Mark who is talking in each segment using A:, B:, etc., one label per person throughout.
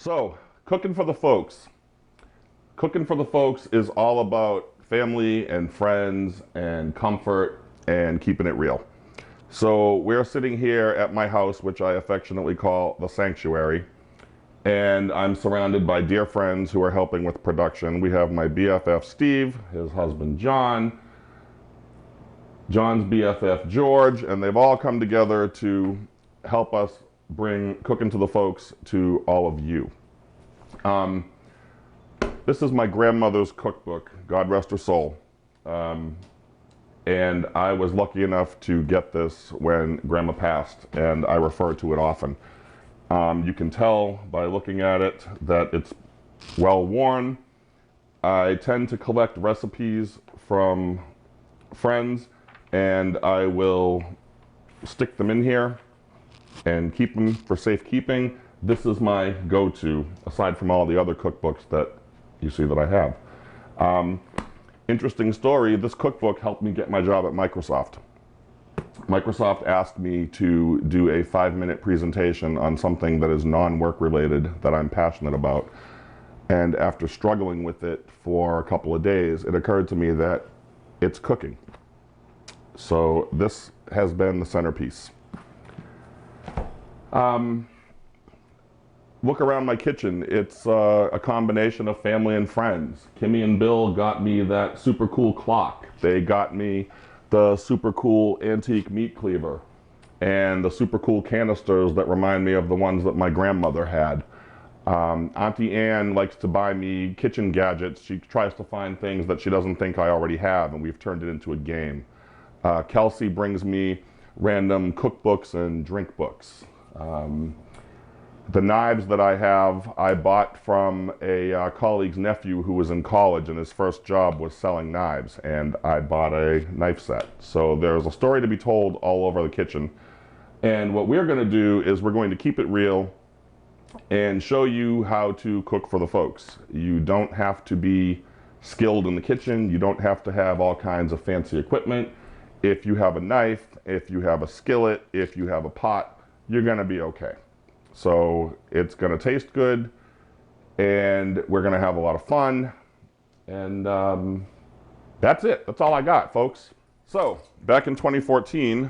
A: So, cooking for the folks. Cooking for the folks is all about family and friends and comfort and keeping it real. So, we're sitting here at my house, which I affectionately call the sanctuary, and I'm surrounded by dear friends who are helping with production. We have my BFF Steve, his husband John, John's BFF George, and they've all come together to help us bring Cooking to the Folks to all of you. This is my grandmother's cookbook, God rest her soul. And I was lucky enough to get this when Grandma passed, and I refer to it often. You can tell by looking at it that it's well worn. I tend to collect recipes from friends, and I will stick them in here and keep them for safekeeping. This is my go-to, aside from all the other cookbooks that you see that I have. Interesting story, this cookbook helped me get my job at Microsoft. Microsoft asked me to do a 5-minute presentation on something that is non-work related that I'm passionate about. And after struggling with it for a couple of days, it occurred to me that it's cooking. So this has been the centerpiece. Look around my kitchen. It's a combination of family and friends. Kimmy and Bill got me that super cool clock. They got me the super cool antique meat cleaver and the super cool canisters that remind me of the ones that my grandmother had. Auntie Ann likes to buy me kitchen gadgets. She tries to find things that she doesn't think I already have, and we've turned it into a game. Kelsey brings me random cookbooks and drink books. The knives that I have, I bought from a colleague's nephew who was in college, and his first job was selling knives, and I bought a knife set. So there's a story to be told all over the kitchen. And what we're going to do is we're going to keep it real and show you how to cook for the folks. You don't have to be skilled in the kitchen. You don't have to have all kinds of fancy equipment. If you have a knife, if you have a skillet, if you have a pot, you're going to be okay. So it's going to taste good, and we're going to have a lot of fun, and that's it. That's all I got, folks. So back in 2014,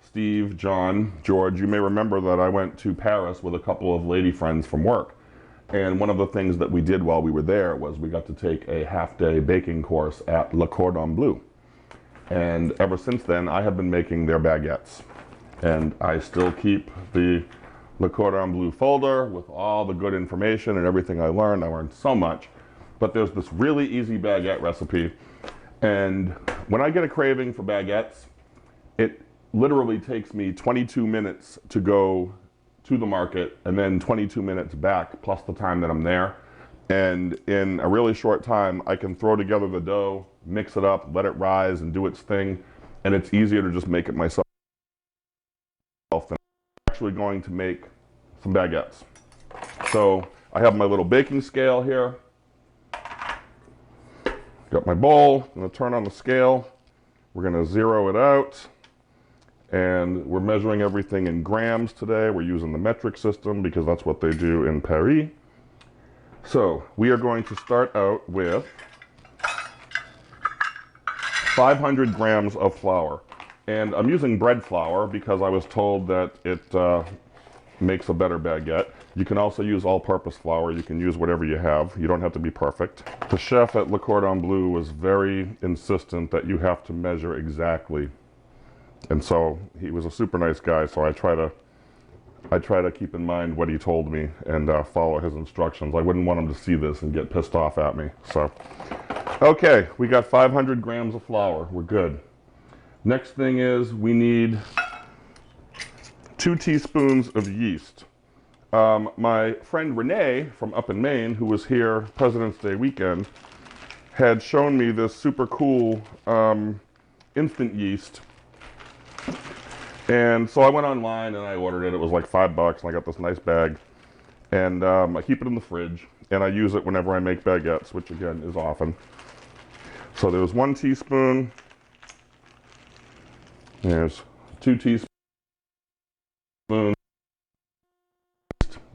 A: Steve, John, George, you may remember that I went to Paris with a couple of lady friends from work, and one of the things that we did while we were there was we got to take a half-day baking course at Le Cordon Bleu, and ever since then I have been making their baguettes, and I still keep the Le Cordon Bleu folder with all the good information and everything I learned. I learned so much. But there's this really easy baguette recipe. And when I get a craving for baguettes, it literally takes me 22 minutes to go to the market and then 22 minutes back, plus the time that I'm there. And in a really short time, I can throw together the dough, mix it up, let it rise and do its thing. And it's easier to just make it myself. Actually going to make some baguettes. So I have my little baking scale here. Got my bowl. I'm going to turn on the scale. We're going to zero it out. And we're measuring everything in grams today. We're using the metric system because that's what they do in Paris. So we are going to start out with 500 grams of flour. And I'm using bread flour because I was told that it makes a better baguette. You can also use all-purpose flour. You can use whatever you have. You don't have to be perfect. The chef at Le Cordon Bleu was very insistent that you have to measure exactly. And so he was a super nice guy, so I try to keep in mind what he told me and follow his instructions. I wouldn't want him to see this and get pissed off at me. So, okay, we got 500 grams of flour. We're good. Next thing is we need 2 teaspoons of yeast. My friend Renee from up in Maine, who was here President's Day weekend, had shown me this super cool instant yeast. And so I went online and I ordered it. It was like $5 and I got this nice bag. And I keep it in the fridge and I use it whenever I make baguettes, which again is often. So there's 1 teaspoon. There's 2 teaspoons.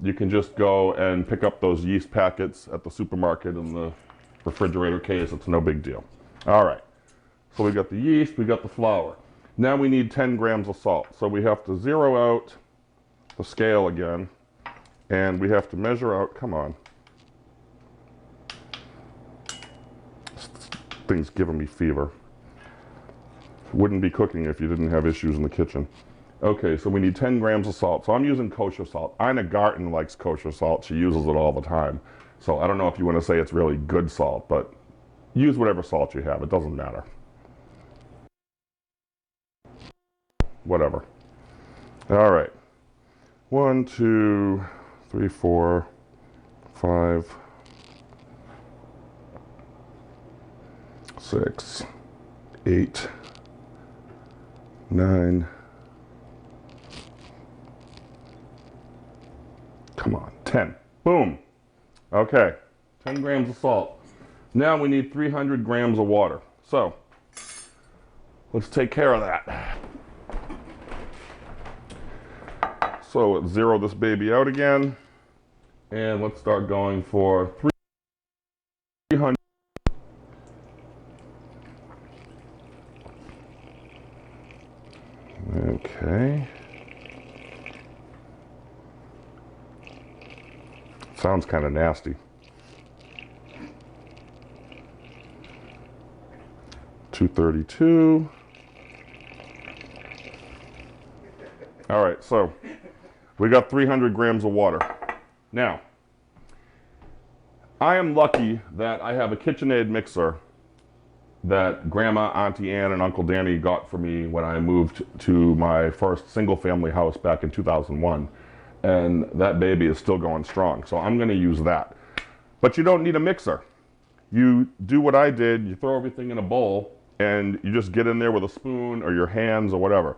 A: you can just go and pick up those yeast packets at the supermarket in the refrigerator case. It's no big deal. All right, so we got the yeast, we got the flour. Now we need 10 grams of salt. So we have to zero out the scale again, and we have to measure out, come on. This thing's giving me fever. Wouldn't be cooking if you didn't have issues in the kitchen. Okay, so we need 10 grams of salt. So I'm using kosher salt. Ina Garten likes kosher salt. She uses it all the time. So I don't know if you want to say it's really good salt, but use whatever salt you have. It doesn't matter. Whatever. All right. 1, 2, 3, 4, 5, 6, 8, 9. Come on, 10. Boom. Okay, 10 grams of salt. Now we need 300 grams of water. So let's take care of that. So let's zero this baby out again, and let's start going for 300. Okay. Sounds kind of nasty. 232. All right, so we got 300 grams of water. Now, I am lucky that I have a KitchenAid mixer that Grandma, Auntie Ann, and Uncle Danny got for me when I moved to my first single-family house back in 2001. And that baby is still going strong, so I'm going to use that. But you don't need a mixer. You do what I did, you throw everything in a bowl, and you just get in there with a spoon or your hands or whatever.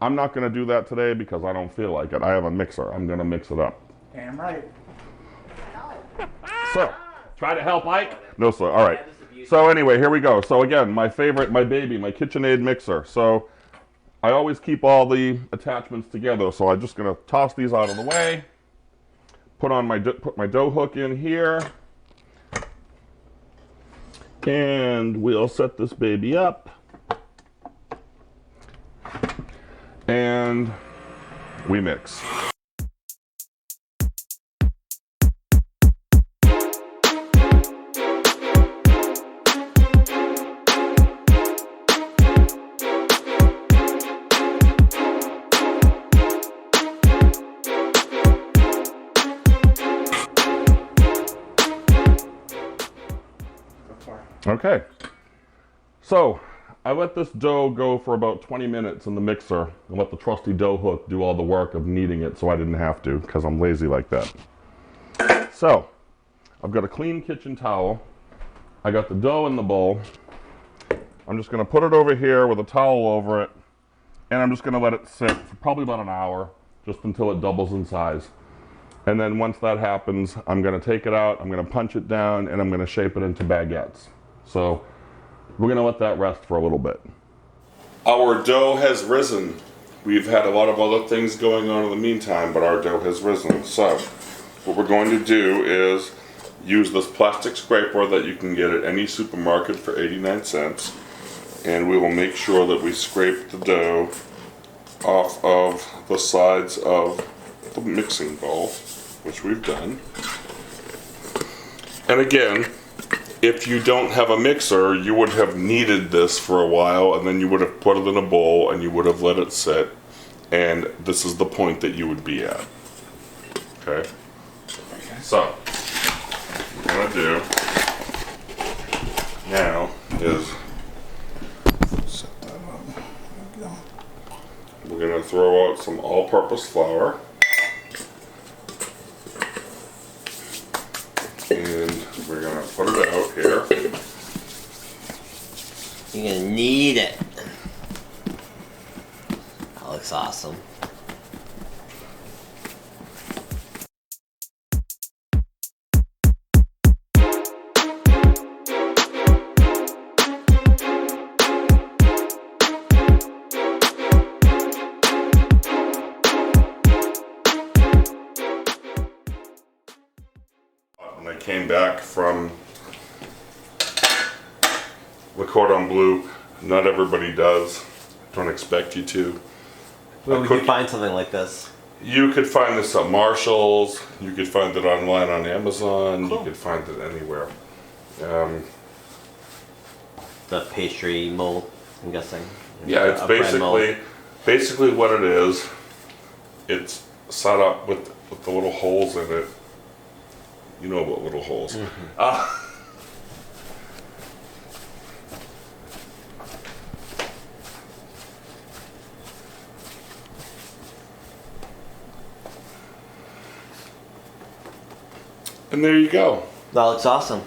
A: I'm not going to do that today because I don't feel like it. I have a mixer. I'm going to mix it up.
B: Damn right.
A: So, try to help Ike? No, sir. All right. So anyway, here we go. So again, my favorite, my baby, my KitchenAid mixer. So I always keep all the attachments together. So I'm just going to toss these out of the way. Put my dough hook in here. And we'll set this baby up. And we mix. Okay, so I let this dough go for about 20 minutes in the mixer and let the trusty dough hook do all the work of kneading it so I didn't have to because I'm lazy like that. So I've got a clean kitchen towel. I got the dough in the bowl. I'm just going to put it over here with a towel over it, and I'm just going to let it sit for probably about an hour just until it doubles in size. And then once that happens, I'm going to take it out, I'm going to punch it down, and I'm going to shape it into baguettes. So we're going to let that rest for a little bit. Our dough has risen. We've had a lot of other things going on in the meantime, but our dough has risen. So what we're going to do is use this plastic scraper that you can get at any supermarket for 89 cents. And we will make sure that we scrape the dough off of the sides of the mixing bowl, which we've done. And again, if you don't have a mixer, you would have kneaded this for a while, and then you would have put it in a bowl, and you would have let it sit, and this is the point that you would be at. Okay? So, what I'm going to do now is set that up. There we go. We're going to throw out some all-purpose flour. And we're going to put it out here.
C: You're going to knead it. That looks awesome.
A: came back from the Cordon Bleu. Not everybody does. Don't expect you to.
C: Where would you find something like this?
A: You could find this at Marshall's. You could find it online on Amazon.
C: Cool.
A: You could find it anywhere.
C: The pastry mold, I'm guessing.
A: Yeah, it's
C: A bread mold.
A: basically what it is. It's set up with the little holes in it. You know what little holes.
C: Mm-hmm.
A: And there you go.
C: That looks awesome.